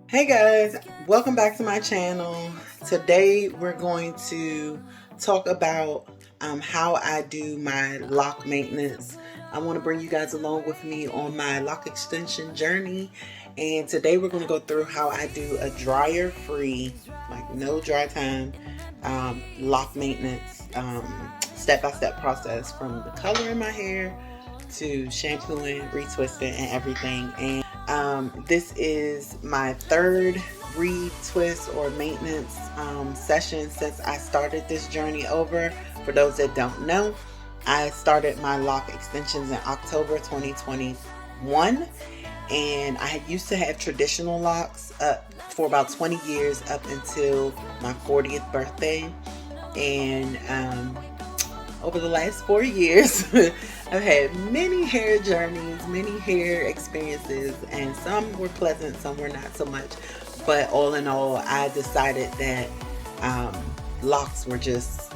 Hey guys, welcome back to my channel. Today we're going to talk about how I do my lock maintenance. I want to bring you guys along with me on my lock extension journey, and today we're going to go through how I do a dryer free, like no dry time, lock maintenance step-by-step process from the color in my hair to shampooing, retwisting, and everything. And this is my third retwist or maintenance session since I started this journey over. For those that don't know, I started my lock extensions in October 2021, and I used to have traditional locks for about 20 years up until my 40th birthday. And over the last 4 years, I've had many hair journeys, many hair experiences, and some were pleasant, some were not so much. But all in all, I decided that locks were just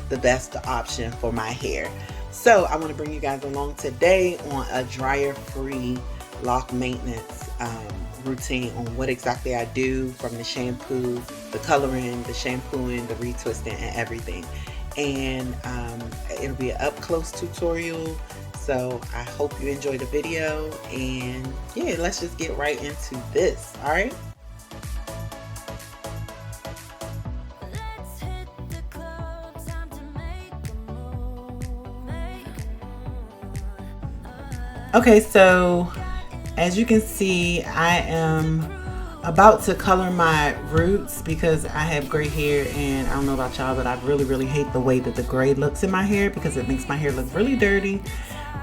the best option for my hair. So I want to bring you guys along today on a dryer-free lock maintenance routine on what exactly I do, from the shampoo, the coloring, the shampooing, the retwisting, and everything. And it'll be an up close tutorial, so I hope you enjoy the video. And yeah, let's just get right into this. All right, okay, so as you can see, I am about to color my roots because I have gray hair, and I don't know about y'all, but I really hate the way that the gray looks in my hair because it makes my hair look really dirty.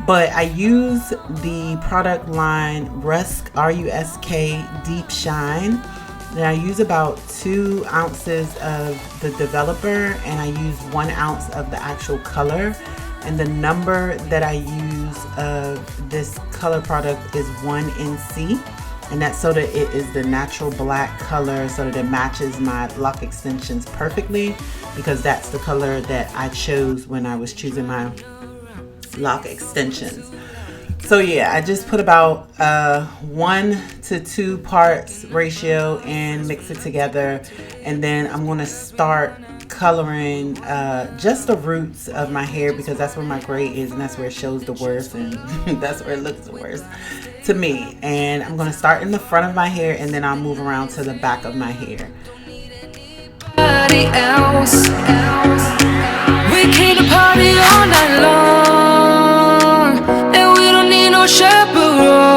But I use the product line Rusk, R-U-S-K Deep Shine, and I use about 2 ounces of the developer, and I use 1 ounce of the actual color. And the number that I use of this color product is 1NC. And that's so that it is the natural black color, so that it matches my lock extensions perfectly, because that's the color that I chose when I was choosing my lock extensions. So yeah, I just put about 1 to 2 parts ratio and mix it together, and then I'm going to start coloring just the roots of my hair, because that's where my gray is and that's where it shows the worst, and that's where it looks the worst to me. And I'm going to start in the front of my hair, and then I'll move around to the back of my hair. Else. We came to party all night long, and we don't need no chaperone.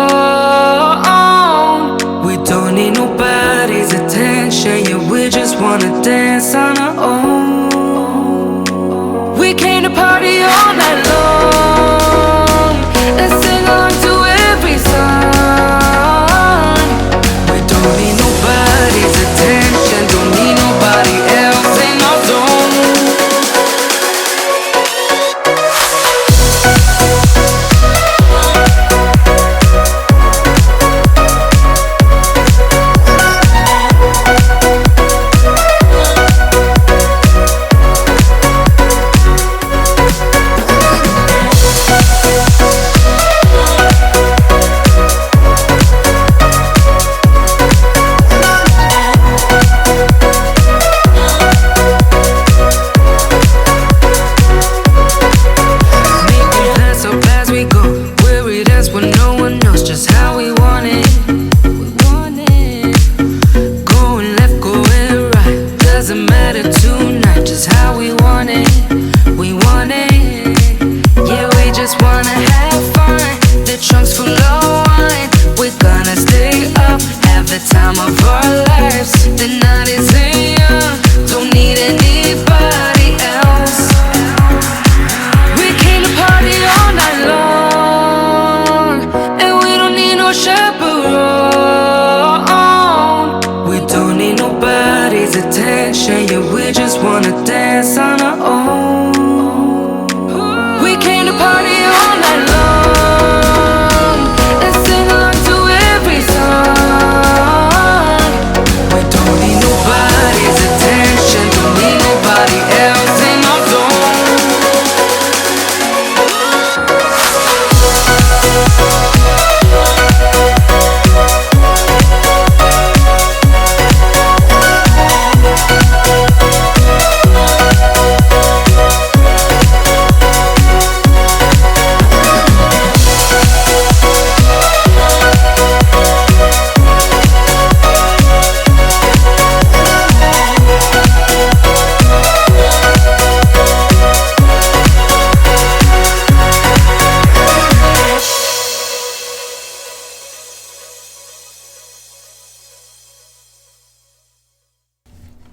We don't need nobody's attention, yeah, we just wanna dance on our own. We came to party all night long and sing along to every song. We don't need nobody's attention, don't need nobody else in our zone.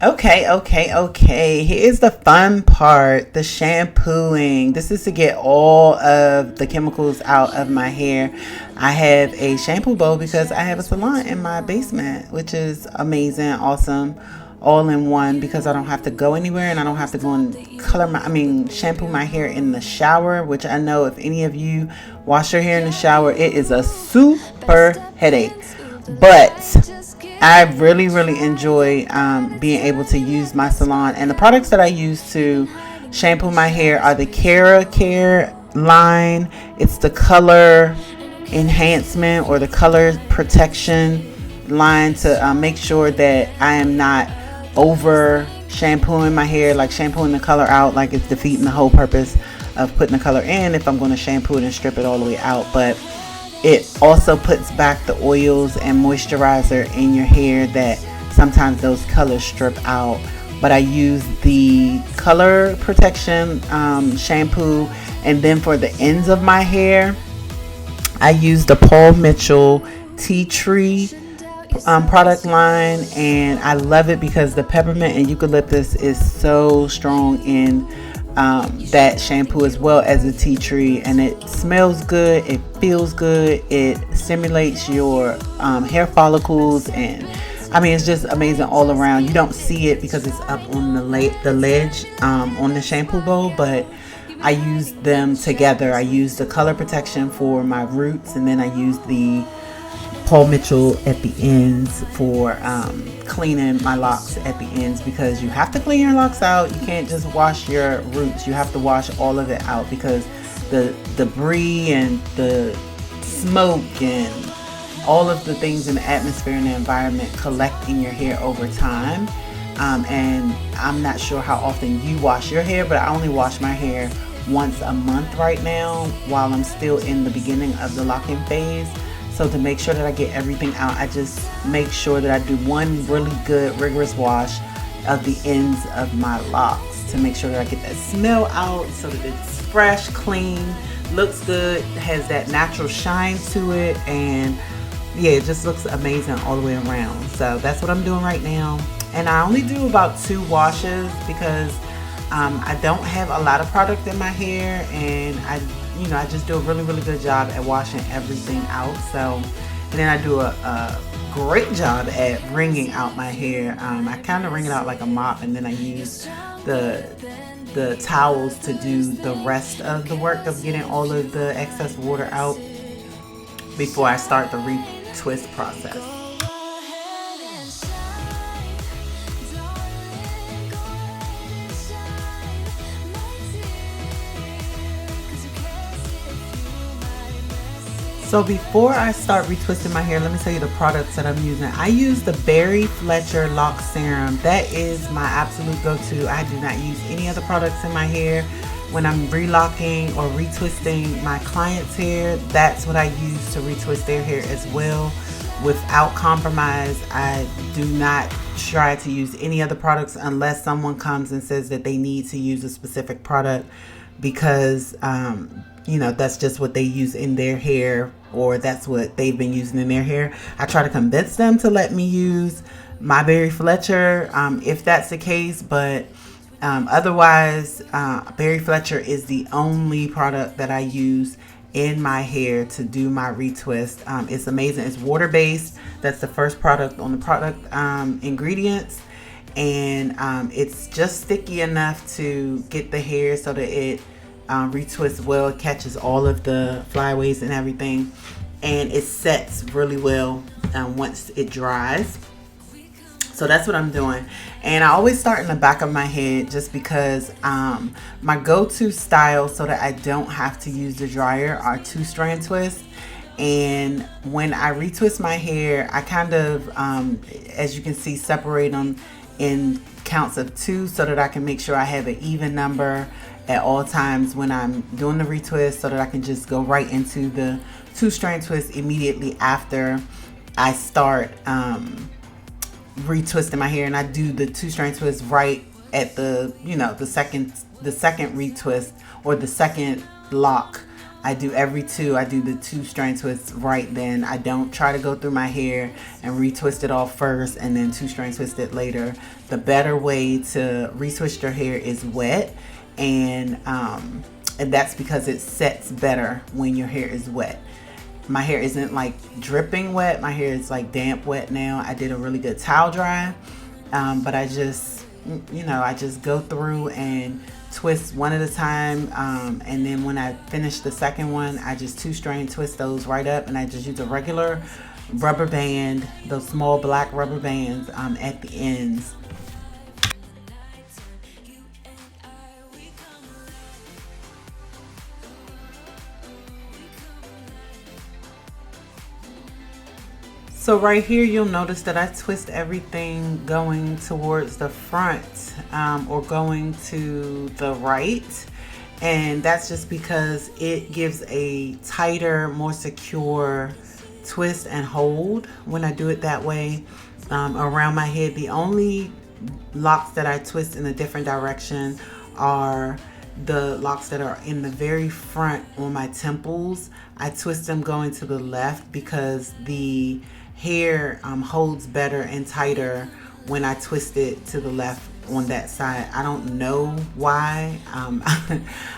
Okay. Here's the fun part, the shampooing. This is to get all of the chemicals out of my hair. I have a shampoo bowl because I have a salon in my basement, which is amazing, awesome, all in one, because I don't have to go anywhere and I don't have to go and shampoo my hair in the shower, which I know if any of you wash your hair in the shower, it is a super headache. But I really enjoy being able to use my salon, and the products that I use to shampoo my hair are the Care line. It's the color enhancement or the color protection line to make sure that I am not over shampooing my hair, like shampooing the color out, like it's defeating the whole purpose of putting the color in if I'm going to shampoo it and strip it all the way out. But it also puts back the oils and moisturizer in your hair that sometimes those colors strip out. But I use the color protection shampoo, and then for the ends of my hair, I use the Paul Mitchell Tea Tree product line, and I love it because the peppermint and eucalyptus is so strong in that shampoo, as well as the tea tree, and it smells good, it feels good, it stimulates your hair follicles, and I mean, it's just amazing all around. You don't see it because it's up on the ledge on the shampoo bowl, but I use them together. I use the color protection for my roots, and then I use the Paul Mitchell at the ends for cleaning my locks at the ends, because you have to clean your locks out. You can't just wash your roots. You have to wash all of it out, because the debris and the smoke and all of the things in the atmosphere and the environment collect in your hair over time. And I'm not sure how often you wash your hair, but I only wash my hair once a month right now while I'm still in the beginning of the locking phase. So to make sure that I get everything out, I just make sure that I do one really good rigorous wash of the ends of my locks to make sure that I get that smell out, so that it's fresh, clean, looks good, has that natural shine to it, and yeah, it just looks amazing all the way around. So that's what I'm doing right now, and I only do about 2 washes because I don't have a lot of product in my hair, and I just do a really good job at washing everything out. So, and then I do a great job at wringing out my hair. I kind of wring it out like a mop, and then I use the towels to do the rest of the work of getting all of the excess water out before I start the retwist process. So before I start retwisting my hair, let me tell you the products that I'm using. I use the Barry Fletcher Lock Serum. That is my absolute go-to. I do not use any other products in my hair. When I'm relocking or retwisting my clients' hair, that's what I use to retwist their hair as well. Without compromise, I do not try to use any other products unless someone comes and says that they need to use a specific product because that's just what they use in their hair, or that's what they've been using in their hair. I try to convince them to let me use my Barry Fletcher if that's the case, but otherwise Barry Fletcher is the only product that I use in my hair to do my retwist. It's amazing. It's water based. That's the first product on the product ingredients, and it's just sticky enough to get the hair so that it retwists well. It catches all of the flyaways and everything, and it sets really well once it dries. So that's what I'm doing, and I always start in the back of my head just because my go-to style, so that I don't have to use the dryer, are 2 strand twists. And when I retwist my hair, I kind of as you can see, separate them in counts of 2 so that I can make sure I have an even number at all times when I'm doing the retwist, so that I can just go right into the 2 strand twists immediately after I start retwisting my hair. And I do the 2 strand twist right at the second retwist or the second lock I do every two. I do the 2 strand twists right then. I don't try to go through my hair and retwist it off first and then 2 strand twist it later. The better way to retwist your hair is wet, and that's because it sets better when your hair is wet. My hair isn't like dripping wet. My hair is like damp wet now. I did a really good towel dry, but I just, I just go through and twist one at a time, and then when I finish the second one, I just 2 strand twist those right up, and I just use a regular rubber band, those small black rubber bands at the ends. So right here, you'll notice that I twist everything going towards the front, or going to the right. And that's just because it gives a tighter, more secure twist and hold when I do it that way around my head. The only locks that I twist in a different direction are the locks that are in the very front on my temples. I twist them going to the left because the hair holds better and tighter when I twist it to the left on that side. I don't know why.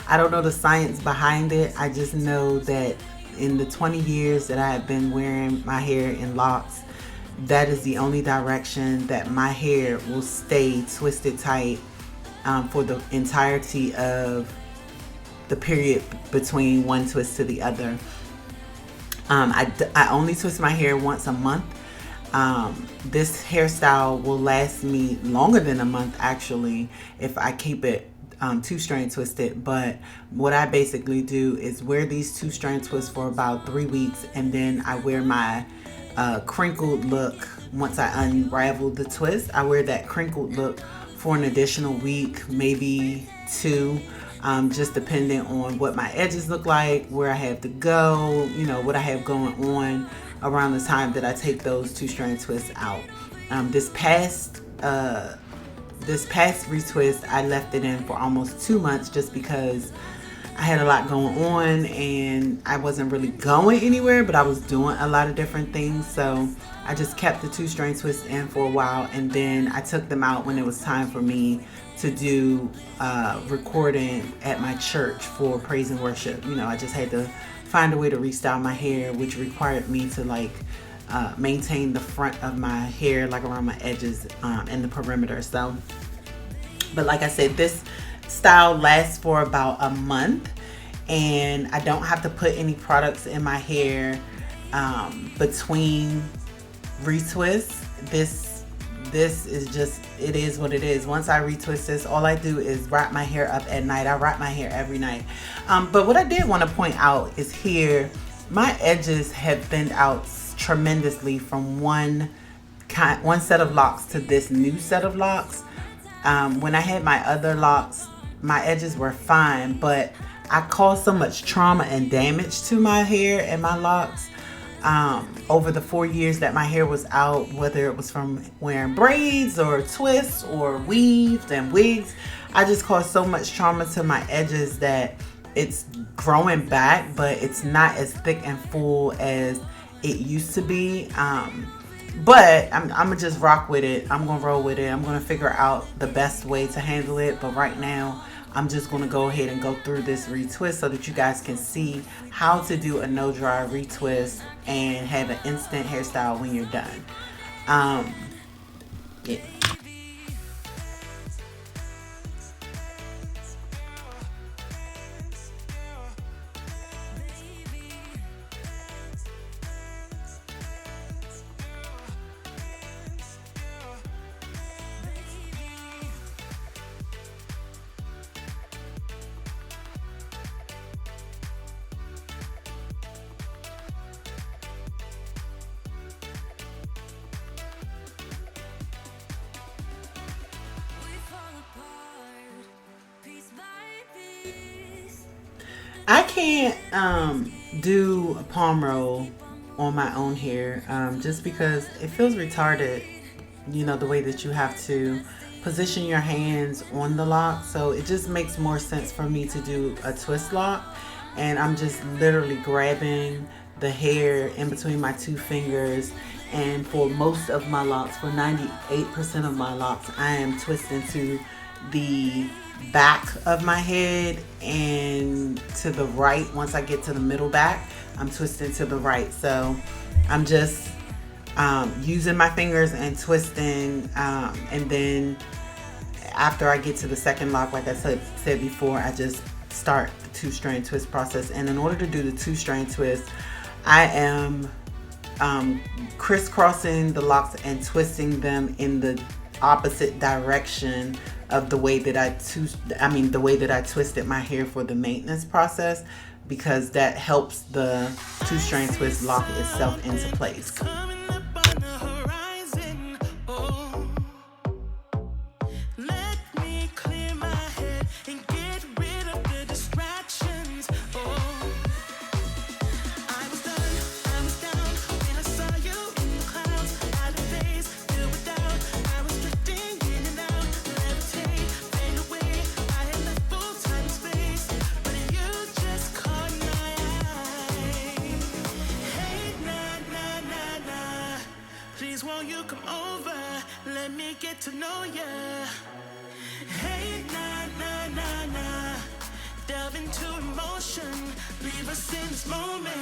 I don't know the science behind it. I just know that in the 20 years that I have been wearing my hair in locks, that is the only direction that my hair will stay twisted tight for the entirety of the period between one twist to the other. I only twist my hair once a month. This hairstyle will last me longer than a month actually if I keep it 2 strand twisted. But what I basically do is wear these 2 strand twists for about 3 weeks, and then I wear my crinkled look. Once I unravel the twist, I wear that crinkled look for an additional week, maybe 2. Just depending on what my edges look like, where I have to go, what I have going on around the time that I take those 2 strand twists out. This past retwist, I left it in for almost 2 months just because I had a lot going on and I wasn't really going anywhere, but I was doing a lot of different things. So I just kept the 2 strand twists in for a while, and then I took them out when it was time for me to do recording at my church for praise and worship. I just had to find a way to restyle my hair, which required me to maintain the front of my hair, like around my edges and the perimeter. So, but like I said, this style lasts for about a month, and I don't have to put any products in my hair between retwists. This is just, it is what it is. Once I retwist this, all I do is wrap my hair up at night. I wrap my hair every night. But what I did want to point out is here, my edges have thinned out tremendously from one set of locks to this new set of locks. When I had my other locks, my edges were fine, but I caused so much trauma and damage to my hair and my locks over the 4 years that my hair was out, whether it was from wearing braids or twists or weaves and wigs. I just caused so much trauma to my edges that it's growing back, but it's not as thick and full as it used to be. But I'm gonna just rock with it. I'm gonna roll with it. I'm gonna figure out the best way to handle it. But right now, I'm just gonna go ahead and go through this retwist so that you guys can see how to do a no dry retwist and have an instant hairstyle when you're done. Yeah. I can't do a palm roll on my own hair just because it feels retarded, the way that you have to position your hands on the lock. So it just makes more sense for me to do a twist lock. and I'm just literally grabbing the hair in between my two fingers. And for most of my locks, for 98% of my locks, I am twisting to the back of my head and to the right. Once I get to the middle back, I'm twisting to the right. So I'm just using my fingers and twisting, and then after I get to the second lock, like I said before, I just start the 2-strand twist process. And in order to do the 2-strand twist, I am crisscrossing the locks and twisting them in the opposite direction of the way that the way that I twisted my hair for the maintenance process, because that helps the 2-strand twist lock itself into place. Won't you come over? Let me get to know ya. Hey, nah, nah, nah, nah. Delve into emotion. Leave us in this moment.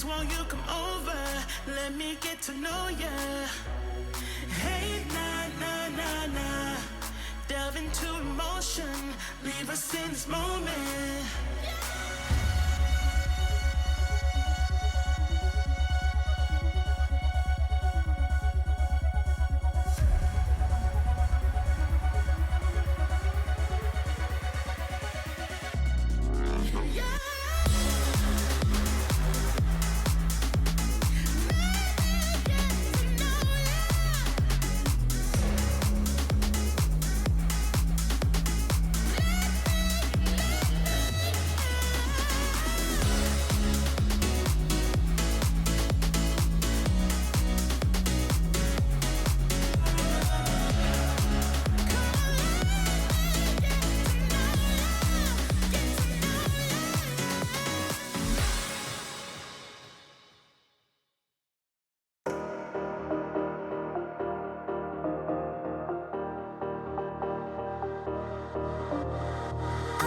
Won't you come over? Let me get to know ya. Hey, nah, nah, nah, nah. Delve into emotion. Leave us in this moment.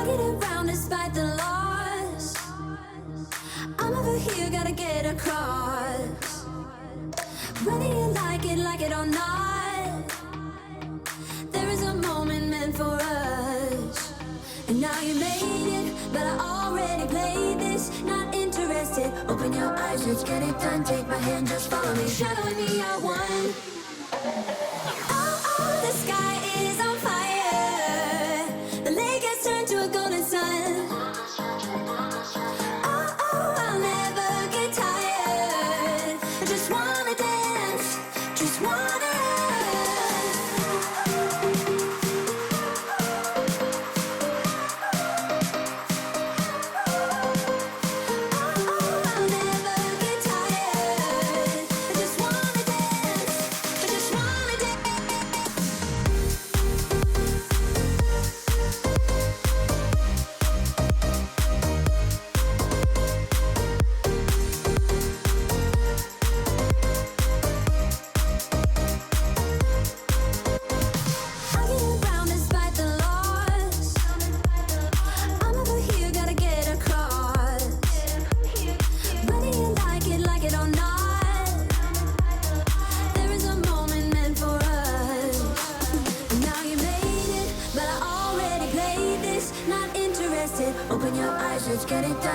Get around despite the loss. I'm over here, gotta get across. Whether you like it or not, there is a moment meant for us. And now you made it, but I already played this. Not interested, open your eyes, let's get it done. Take my hand, just follow me, shadowing me, I won. Oh, oh, the sky is on fire. The lake has turned to a golden sun. Oh, oh, I'll never get tired. I just wanna dance, just wanna.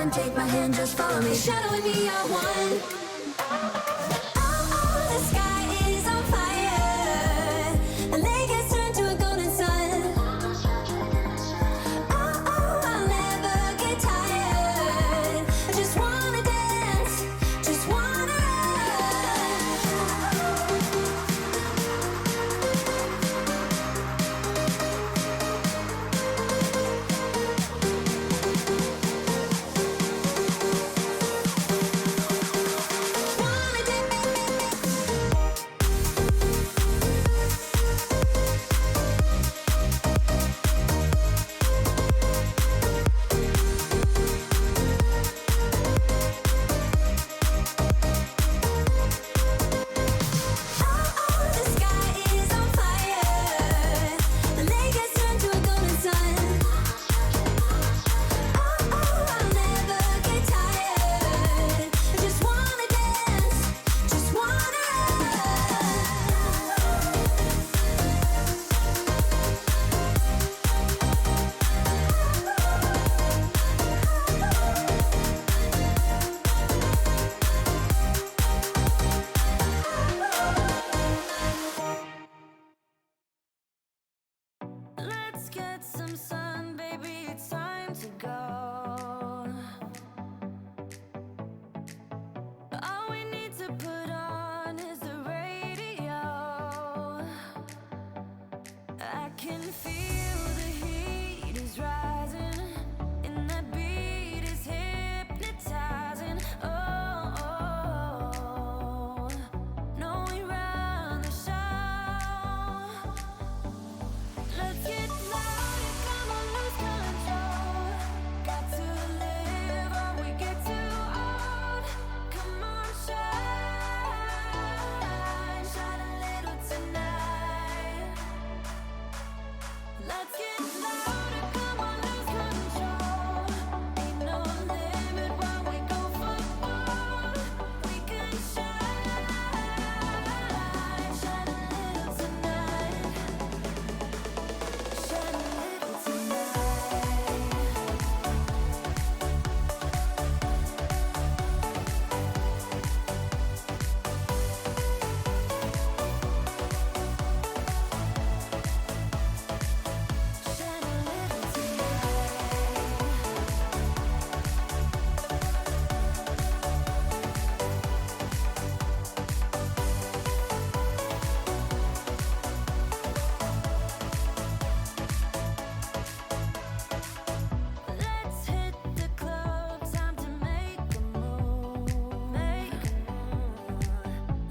mind, take my hand, just follow me. Shadow and me are one. Oh, the sky is on fire. The lake has turned to a golden sun. Oh, I'll never get tired. I just wanna dance, just wanna let's get some sun, baby, it's time to go. All we need to put on is the radio. I can feel the heat is rising, and that beat is hypnotizing. Oh, no, we run the show. Let's get louder, come on, lose control. Got to live or we get too old. Come on, shine, shine a little tonight. Let's get louder, come on, lose control. Ain't no limit while we go for more. We can shine, shine a little tonight. Shine a little tonight. Shine a little Let's hit the club, time to make a move, make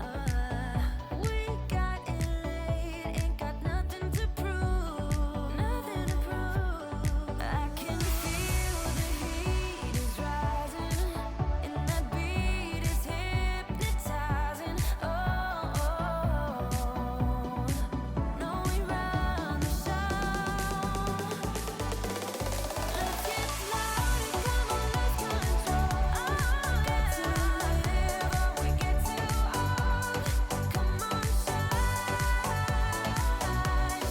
a move. We got it late, ain't got nothing to prove, nothing to prove. I can feel the heat is rising, and that beat is hypnotizing. Oh, no, we run the show. Let's get louder, come on, lose control. Got to live or we get too old. Come on, shine,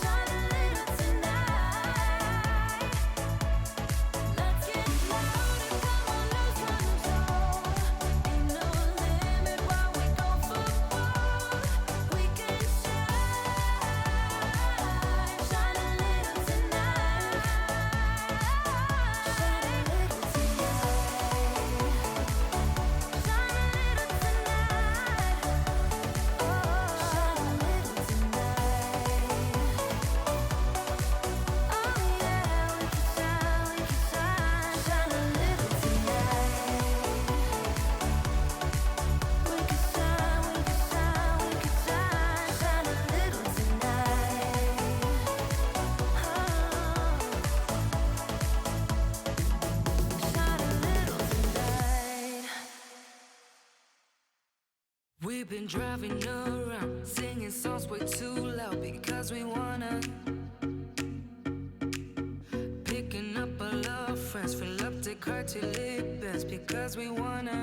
shine a little tonight. Let's get louder, come on, lose control. Ain't no limit while we go for more. We can shine, shine a little tonight. Shine a little tonight. Shine a little tonight. Oh, shine a little tonight. Oh yeah, we can shine, shine a little tonight. We can shine, we can shine, we can shine a little tonight. Shine a little tonight. We've been driving around, singing songs way too loud because we wanna. Picking up all our friends, fill up the car till it bends because we wanna.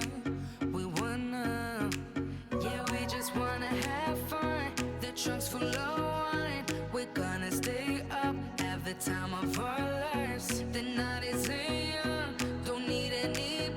Yeah, we just wanna have fun. The trunk's full of wine. We're gonna stay up, have the time of our lives. The night is young, don't need any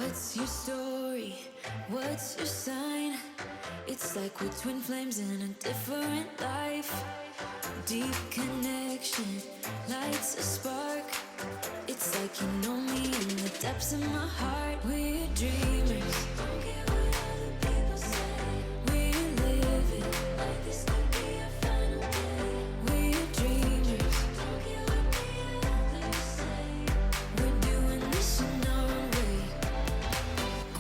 What's your story? What's your sign? It's like we're twin flames in a different life. Deep connection lights a spark. It's like you know me in the depths of my heart. We're dreamers. Don't care what other people say. We're living like this could be our final day. We're dreamers. Don't care what the others say. We're doing this in our own way.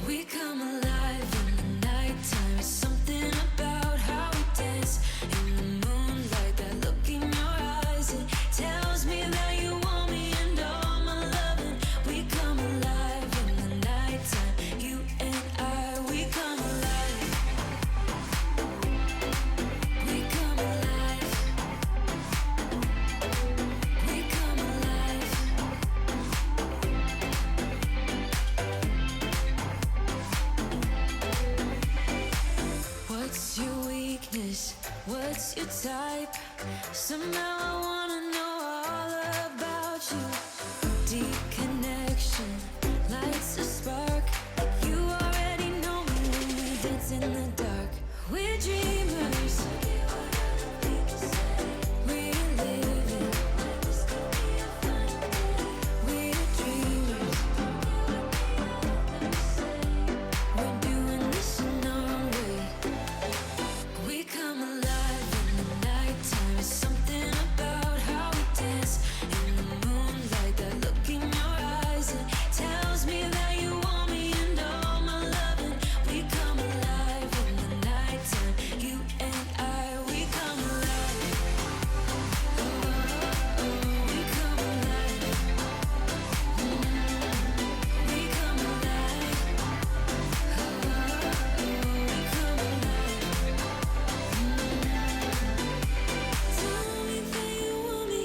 We come alive in the nighttime. Something about how we dance in the moonlight. That look in your eyes, it tells me that you want me and all my loving. We come alive in the nighttime. You and I, we come alive. We come alive. We come alive. What's your weakness? What's your type? Somehow I wanna know all about you. Deep connection lights a spark. You already know me when we dance in the dark. We're dreamers. We're living. We're dreamers. We're doing this in our own way. We come alive in the nighttime. Something about how we dance in the moonlight. That look in your eyes, it tells me that you want me and all my loving. We come alive in the nighttime. You and I, we come alive. Oh, we come alive. We come alive. Oh, we come alive. Tell me that you want me.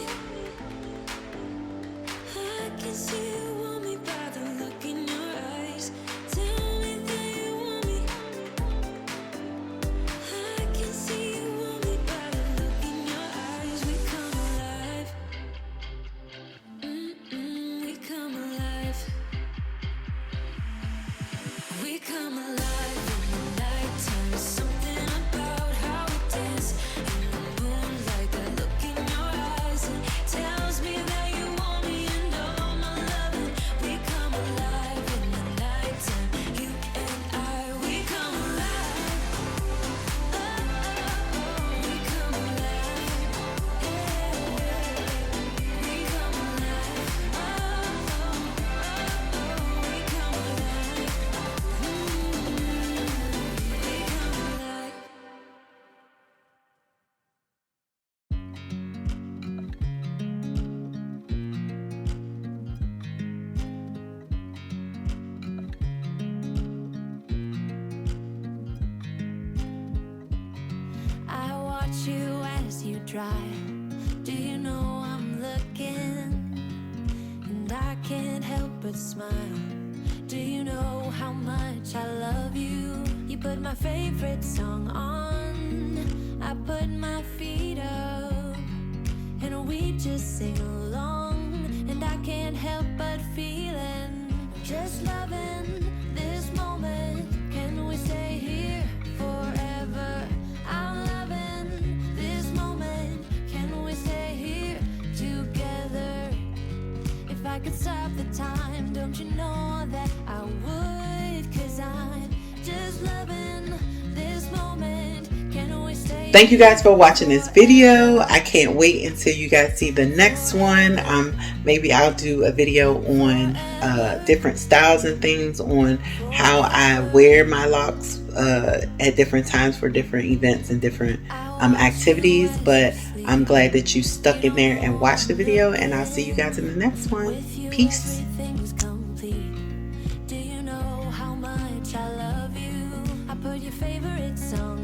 I can see you want me by the look in your eyes. Tell me that you want me. I can see you want me by the look in your eyes. We come alive. We come alive. We come alive in the nighttime. Something about how we dance in the moonlight. That look in your eyes, it tells me that you want me and all my loving. We come alive in the nighttime. You and I, we come alive. Oh, we come alive. Yeah, we come alive. Oh, we come alive. We come alive. I watch you as you drive. Do you know I'm looking? And I can't help but smile. Do you know how much I love you? You put my favorite song on. I put my feet up. And we just sing along. And I can't help but feeling. Just loving this moment. Can we stay here forever? I'm loving this moment. Can we stay here together? If I could stop the time, don't you know that I would? 'Cause I'm just loving this moment. Can we stay? Thank you guys for watching this video. I can't wait until you guys see the next one. Maybe I'll do a video on different styles and things, on how I wear my locks at different times for different events and different activities. But I'm glad that you stuck in there and watched the video, and I'll see you guys in the next one. Peace. Everything's complete. Do you know how much I love you? I put your favorite song